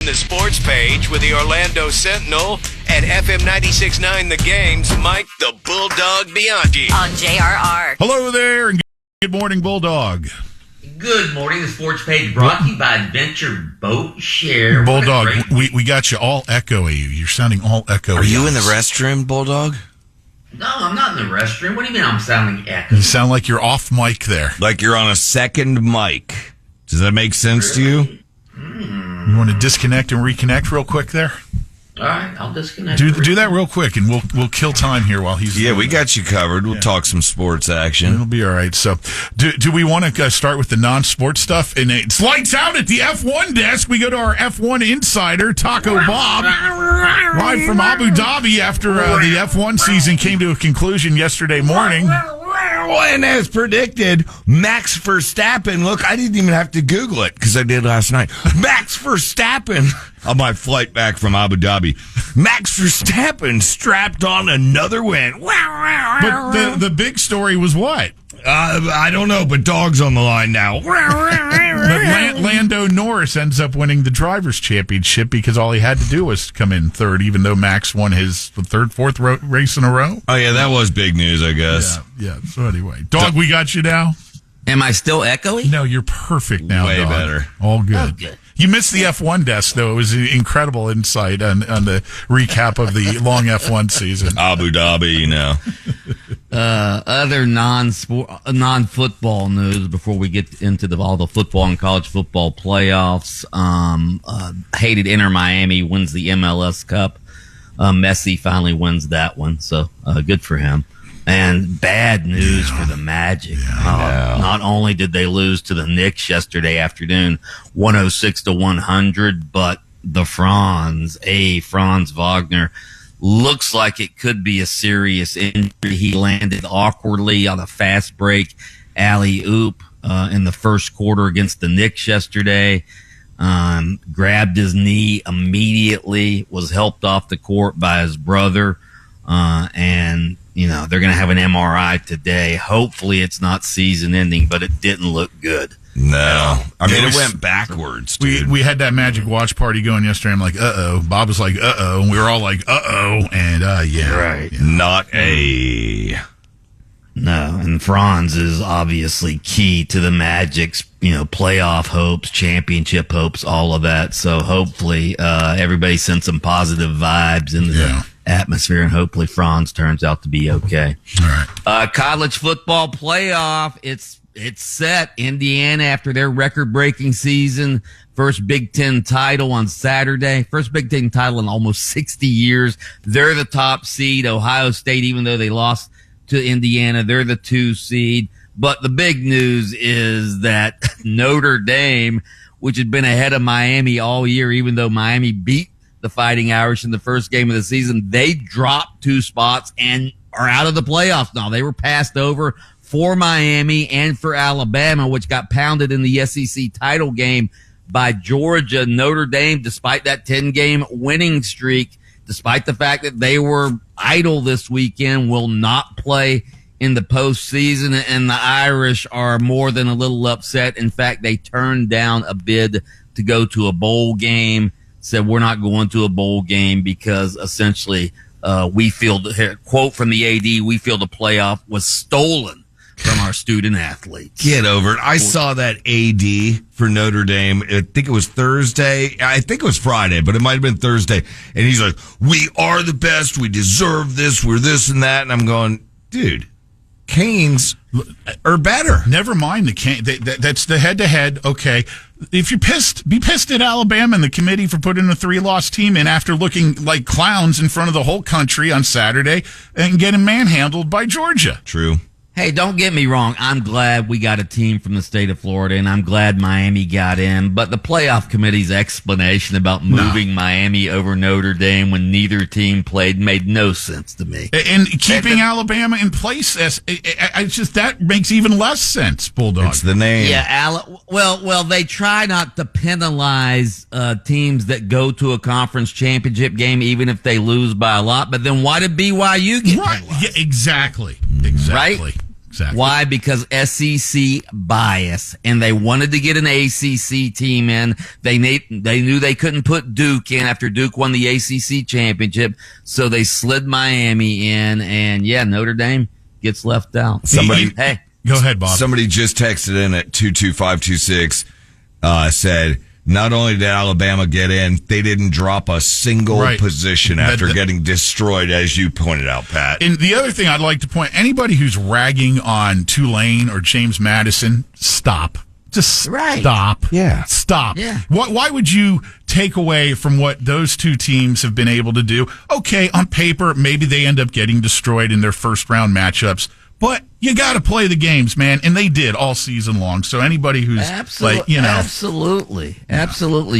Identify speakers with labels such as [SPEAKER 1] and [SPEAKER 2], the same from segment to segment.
[SPEAKER 1] the sports page with the Orlando Sentinel and FM 96.9 The Game's Mike the Bulldog Bianchi.
[SPEAKER 2] On JRR.
[SPEAKER 3] Hello there, and good morning, Bulldog.
[SPEAKER 4] Good morning. The sports page brought to you by Adventure Boat Share.
[SPEAKER 3] Bulldog, we got you all echoey. You're sounding all echoey.
[SPEAKER 5] Are you in the restroom, Bulldog?
[SPEAKER 4] No, I'm not in the restroom. What do you mean I'm sounding echoey?
[SPEAKER 3] You sound like you're off mic there.
[SPEAKER 5] Like you're on a second mic. Does that make sense to you?
[SPEAKER 3] You want to disconnect and reconnect real quick there?
[SPEAKER 4] All right, I'll disconnect.
[SPEAKER 3] Do that real quick, and we'll kill time here while he's.
[SPEAKER 5] Yeah, we got you covered. We'll talk some sports action.
[SPEAKER 3] It'll be all right. So, do we want to start with the non-sports stuff? And it's lights out at the F1 desk. We go to our F1 insider, Taco Bob, live from Abu Dhabi after the F1 season came to a conclusion yesterday morning.
[SPEAKER 5] And as predicted, Max Verstappen, look, I didn't even have to Google it because I did last night. Max Verstappen, on my flight back from Abu Dhabi, Max Verstappen strapped on another win.
[SPEAKER 3] But the big story was what?
[SPEAKER 5] I don't know, but dog's on the line now.
[SPEAKER 3] But Lando Norris ends up winning the Drivers' Championship because all he had to do was come in third, even though Max won his fourth race in a row.
[SPEAKER 5] Oh, yeah, that was big news, I guess.
[SPEAKER 3] Yeah. So anyway, Dog, we got you now.
[SPEAKER 6] Am I still echoey?
[SPEAKER 3] No, you're perfect now.
[SPEAKER 5] Way
[SPEAKER 3] Dog.
[SPEAKER 5] better.
[SPEAKER 3] All good.
[SPEAKER 6] Oh, good.
[SPEAKER 3] You missed the F1 desk, though. It was an incredible insight on the recap of the long F1 season.
[SPEAKER 5] Abu Dhabi, you know.
[SPEAKER 6] Other non-football news before we get into all the football and college football playoffs. Hated Inter Miami wins the MLS Cup. Messi finally wins that one, so good for him. And bad news for the Magic. Not only did they lose to the Knicks yesterday afternoon, 106-100, but the Franz Wagner, looks like it could be a serious injury. He landed awkwardly on a fast break alley-oop in the first quarter against the Knicks yesterday. Grabbed his knee immediately, was helped off the court by his brother, and they're going to have an MRI today. Hopefully it's not season ending, but it didn't look good.
[SPEAKER 5] No. I mean, it went backwards, dude.
[SPEAKER 3] We had that Magic watch party going yesterday. I'm like, uh-oh. Bob was like, uh-oh. And we were all like, uh-oh. And, yeah.
[SPEAKER 6] Right.
[SPEAKER 3] Yeah.
[SPEAKER 5] Not a...
[SPEAKER 6] No, and Franz is obviously key to the Magic's, playoff hopes, championship hopes, all of that. So hopefully everybody sends some positive vibes into the atmosphere, and hopefully Franz turns out to be okay.
[SPEAKER 3] All right.
[SPEAKER 6] College football playoff, it's set. Indiana, after their record-breaking season, first Big Ten title on Saturday. First Big Ten title in almost 60 years. They're the top seed. Ohio State, even though they lost to Indiana, they're the 2 seed. But the big news is that Notre Dame, which had been ahead of Miami all year, even though Miami beat the Fighting Irish in the first game of the season, they dropped 2 spots and are out of the playoffs now. They were passed over for Miami and for Alabama, which got pounded in the SEC title game by Georgia. Notre Dame, despite that 10-game winning streak, despite the fact that they were idle this weekend, will not play in the postseason, and the Irish are more than a little upset. In fact, they turned down a bid to go to a bowl game, said we're not going to a bowl game because essentially we feel, quote from the AD, we feel the playoff was stolen from our student athletes.
[SPEAKER 5] Get over it. I saw that AD for Notre Dame. I think it was Thursday. I think it was Friday, but it might have been Thursday. And he's like, we are the best. We deserve this. We're this and that. And I'm going, dude, Canes are better.
[SPEAKER 3] Never mind the Canes. That's the head-to-head. Okay. If you're pissed, be pissed at Alabama and the committee for putting a 3-loss team in after looking like clowns in front of the whole country on Saturday and getting manhandled by Georgia.
[SPEAKER 5] True.
[SPEAKER 6] Hey, don't get me wrong. I'm glad we got a team from the state of Florida, and I'm glad Miami got in. But the playoff committee's explanation about moving Miami over Notre Dame when neither team played made no sense to me.
[SPEAKER 3] And keeping Alabama in place, it's just that makes even less sense, Bulldog.
[SPEAKER 5] It's the name.
[SPEAKER 6] Yeah, well, they try not to penalize teams that go to a conference championship game, even if they lose by a lot. But then why did BYU get penalized?
[SPEAKER 3] Yeah, exactly.
[SPEAKER 6] Right?
[SPEAKER 3] Exactly.
[SPEAKER 6] Why? Because SEC bias, and they wanted to get an ACC team in. They knew they couldn't put Duke in after Duke won the ACC championship, so they slid Miami in, and Notre Dame gets left out.
[SPEAKER 3] Hey, go ahead, Bob.
[SPEAKER 5] Somebody just texted in at 22526, said, not only did Alabama get in, they didn't drop a single position after getting destroyed, as you pointed out, Pat.
[SPEAKER 3] And the other thing I'd like to point, anybody who's ragging on Tulane or James Madison, stop. Just stop.
[SPEAKER 5] Yeah.
[SPEAKER 3] Stop.
[SPEAKER 6] Yeah.
[SPEAKER 3] Why would you take away from what those two teams have been able to do? Okay, on paper, maybe they end up getting destroyed in their first round matchups, but you got to play the games, man, and they did all season long. So anybody who's absolutely,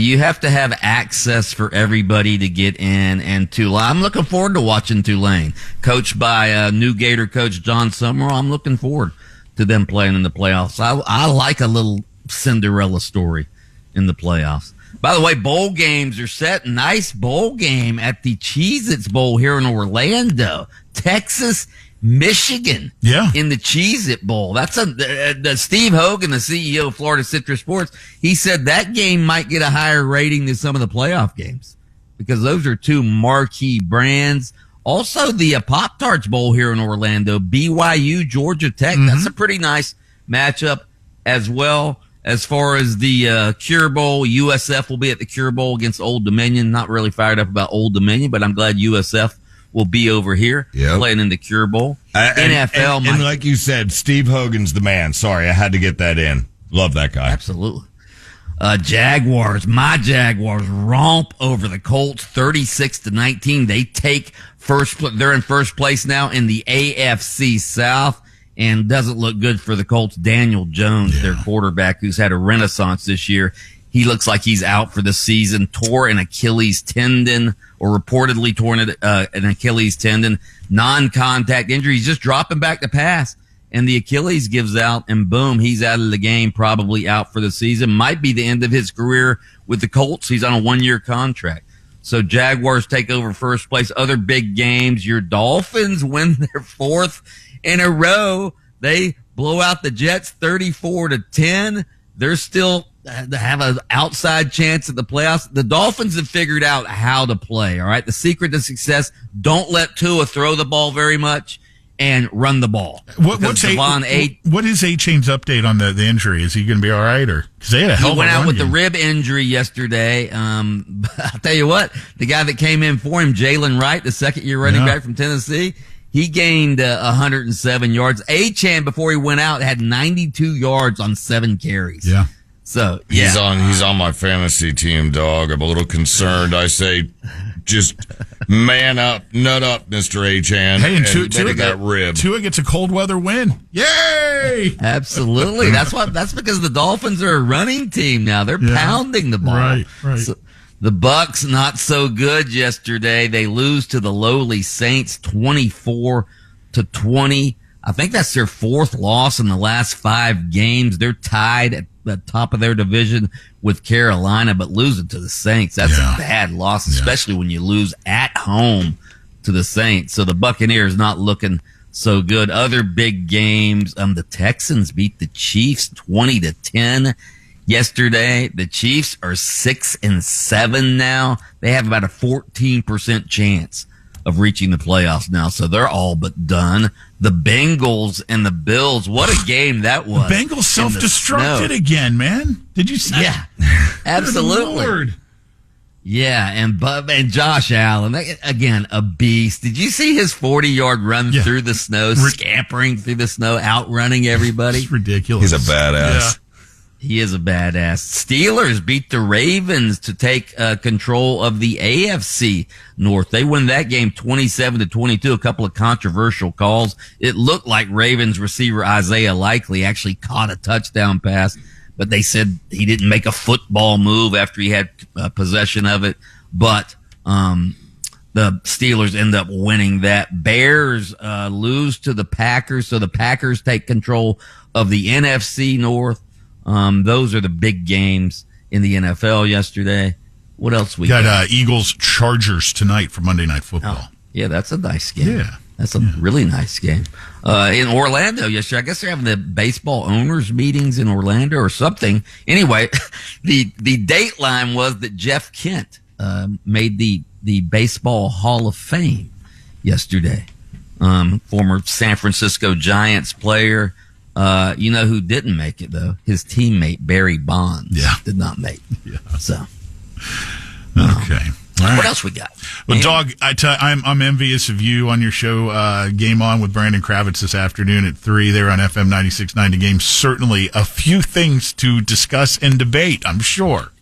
[SPEAKER 6] you have to have access for everybody to get in. And Tulane, I'm looking forward to watching Tulane, coached by new Gator coach John Summerall. I'm looking forward to them playing in the playoffs. I like a little Cinderella story in the playoffs. By the way, bowl games are set. Nice bowl game at the Cheez-Its Bowl here in Orlando, Texas. Michigan in the Cheez-It Bowl. That's the Steve Hogan, the CEO of Florida Citrus Sports. He said that game might get a higher rating than some of the playoff games because those are two marquee brands. Also, the Pop-Tarts Bowl here in Orlando, BYU, Georgia Tech. That's a pretty nice matchup as well. As far as the Cure Bowl, USF will be at the Cure Bowl against Old Dominion. Not really fired up about Old Dominion, but I'm glad USF will be over here playing in the Cure Bowl. NFL.
[SPEAKER 5] And like you said, Steve Hogan's the man. Sorry, I had to get that in. Love that guy.
[SPEAKER 6] Absolutely. Jaguars, my Jaguars romp over the Colts 36-19. They take they're in first place now in the AFC South, and doesn't look good for the Colts. Daniel Jones, their quarterback, who's had a renaissance this year. He looks like he's out for the season. Tore an Achilles tendon, or reportedly torn an Achilles tendon. Non-contact injury. He's just dropping back to pass, and the Achilles gives out, and boom, he's out of the game, probably out for the season. Might be the end of his career with the Colts. He's on a 1-year contract. So Jaguars take over first place. Other big games, your Dolphins win their 4th in a row. They blow out the Jets 34-10. They're still have an outside chance at the playoffs. The Dolphins have figured out how to play, all right? The secret to success, don't let Tua throw the ball very much and run the ball.
[SPEAKER 3] What is A-Chain's update on the injury? Is he going to be all right? Or because they had a hell of a run.
[SPEAKER 6] He went out with
[SPEAKER 3] game.
[SPEAKER 6] the rib injury yesterday. I'll tell you what, the guy that came in for him, Jalen Wright, the second-year running back from Tennessee, he gained 107 yards. A-Chain, before he went out, had 92 yards on 7 carries.
[SPEAKER 3] Yeah.
[SPEAKER 6] So
[SPEAKER 5] he's on my fantasy team, dog. I'm a little concerned. I say, just man up, nut up, Mr. A-Chan.
[SPEAKER 3] Hey, and
[SPEAKER 5] Tua
[SPEAKER 3] gets a cold weather win. Yay!
[SPEAKER 6] Absolutely. That's because the Dolphins are a running team now. They're pounding the ball.
[SPEAKER 3] Right.
[SPEAKER 6] So, the Bucs not so good yesterday. They lose to the lowly Saints 24-20. I think that's their 4th loss in the last 5 games. They're tied at the top of their division with Carolina, but losing to the Saints, that's a bad loss, especially when you lose at home to the Saints. So the Buccaneers not looking so good. Other big games, the Texans beat the Chiefs 20-10 yesterday. The Chiefs are 6-7 now. They have about a 14% chance of reaching the playoffs now, so they're all but done. The Bengals and the Bills, what a game that was.
[SPEAKER 3] The Bengals self-destructed again, man. Did you see?
[SPEAKER 6] Yeah, absolutely. Yeah, and Josh Allen, again, a beast. Did you see his 40-yard run through the snow, scampering through the snow, outrunning everybody?
[SPEAKER 3] It's ridiculous.
[SPEAKER 5] He's a badass.
[SPEAKER 3] Yeah.
[SPEAKER 6] He is a badass. Steelers beat the Ravens to take control of the AFC North. They win that game 27-22. A couple of controversial calls. It looked like Ravens receiver Isaiah Likely actually caught a touchdown pass, but they said he didn't make a football move after he had possession of it. But the Steelers end up winning that. Bears lose to the Packers, so the Packers take control of the NFC North. Those are the big games in the NFL yesterday. What else we got?
[SPEAKER 3] Eagles Chargers tonight for Monday Night Football.
[SPEAKER 6] Oh, yeah, that's a nice game.
[SPEAKER 3] Yeah.
[SPEAKER 6] That's a really nice game. In Orlando yesterday, I guess they're having the baseball owners meetings in Orlando or something. Anyway, the dateline was that Jeff Kent made the Baseball Hall of Fame yesterday. Former San Francisco Giants player. You know who didn't make it, though? His teammate, Barry Bonds, did not make it.
[SPEAKER 3] Yeah.
[SPEAKER 6] So,
[SPEAKER 3] okay. All right.
[SPEAKER 6] What else we got?
[SPEAKER 3] Well, Dog, I'm envious of you on your show, Game On with Brandon Kravitz this afternoon at 3 there on FM 96.9 The Game. Certainly a few things to discuss and debate, I'm sure.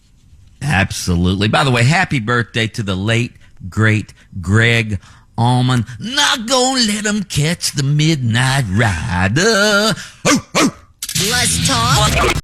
[SPEAKER 6] Absolutely. By the way, happy birthday to the late, great Greg Allman. Not gonna let him catch the midnight rider.
[SPEAKER 2] Let's talk